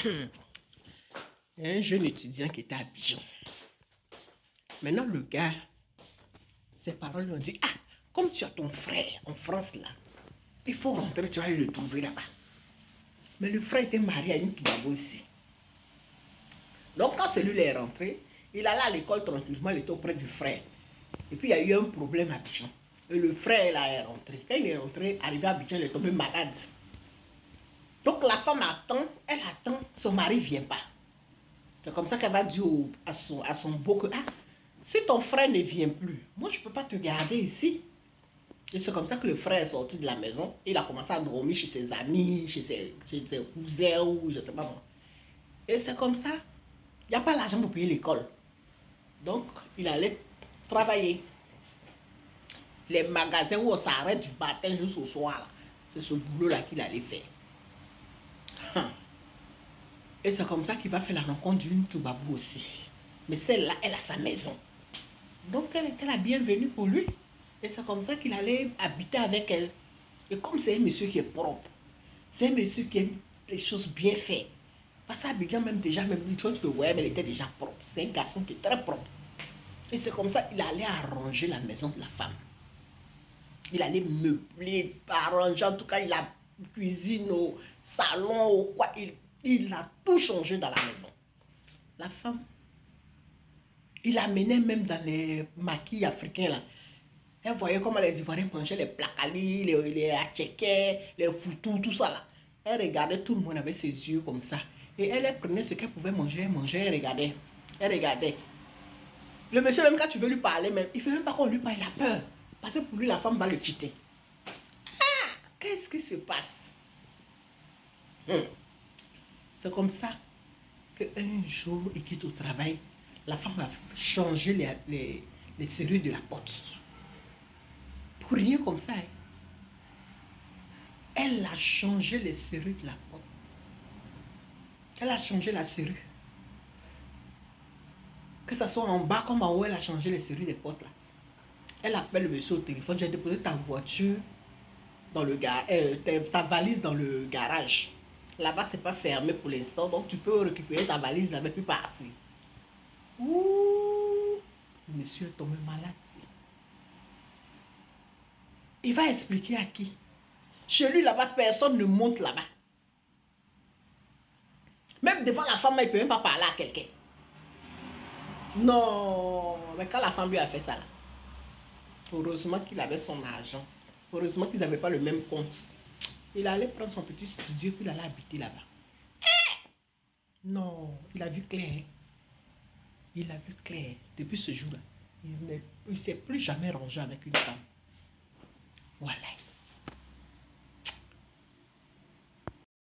Il y a un jeune étudiant qui était à Abidjan. Maintenant, le gars, ses parents lui ont dit, ah, comme tu as ton frère en France là, il faut rentrer, tu vas aller le trouver là-bas. Mais le frère était marié à une Toubabo aussi. Donc quand celui-là est rentré, il allait à l'école tranquillement, il était auprès du frère. Et puis il y a eu un problème à Abidjan. Et le frère là est rentré. Quand il est rentré, arrivé à Abidjan, il est tombé malade. Donc la femme attend, elle attend, son mari ne vient pas. C'est comme ça qu'elle va dire à son beau que, ah, si ton frère ne vient plus, moi je ne peux pas te garder ici. Et c'est comme ça que le frère est sorti de la maison. Il a commencé à dormir chez ses amis, chez ses cousins ou je ne sais pas moi. Et c'est comme ça. Il n'y a pas l'argent pour payer l'école. Donc, il allait travailler. Les magasins où on s'arrête du matin jusqu'au soir, c'est ce boulot-là qu'il allait faire. Et c'est comme ça qu'il va faire la rencontre d'une Toubabou aussi. Mais celle-là, elle a sa maison. Donc, elle était la bienvenue pour lui. Et c'est comme ça qu'il allait habiter avec elle. Et comme c'est un monsieur qui est propre, c'est un monsieur qui aime les choses bien faites. Parce qu'Abidjan, même déjà, même tu le voyais, mais elle était déjà propre. C'est un garçon qui est très propre. Et c'est comme ça qu'il allait arranger la maison de la femme. Il allait meubler, arranger, en tout cas, il a cuisine au salon, au quoi. Il a tout changé dans la maison. La femme, il amenait même dans les maquis africains là. Elle voyait comment les Ivoiriens mangeaient les placalis, les atchekais, les foutous, tout ça là. Elle regardait tout le monde avec ses yeux comme ça. Et elle prenait ce qu'elle pouvait manger, elle mangeait, elle regardait. Elle regardait. Le monsieur, même quand tu veux lui parler, même, il ne fait même pas qu'on lui parle, il a peur. Parce que pour lui, la femme va le quitter. Ah, qu'est-ce qui se passe? C'est comme ça qu'un jour, il quitte au travail. La femme va changer les serrures de la porte. Pour rien comme ça. Hein. Elle a changé les serrures de la porte. Elle a changé la serrure. Que ce soit en bas comme en haut, elle a changé les serrures des portes là. Elle appelle le monsieur au téléphone. J'ai déposé ta voiture dans le garage, ta valise dans le garage. Là-bas, c'est pas fermé pour l'instant. Donc, tu peux récupérer ta valise là-bas puis partir. Ouh, le monsieur est tombé malade. Il va expliquer à qui? Chez lui, là-bas, personne ne monte là-bas. Même devant la femme, il ne peut même pas parler à quelqu'un. Non, mais quand la femme lui a fait ça, là, heureusement qu'il avait son argent. Heureusement qu'ils n'avaient pas le même compte. Il allait prendre son petit studio puis il allait habiter là-bas. Non, il a vu clair. Il a vu clair. Depuis ce jour-là, il ne s'est plus jamais rangé avec une femme. Voilà.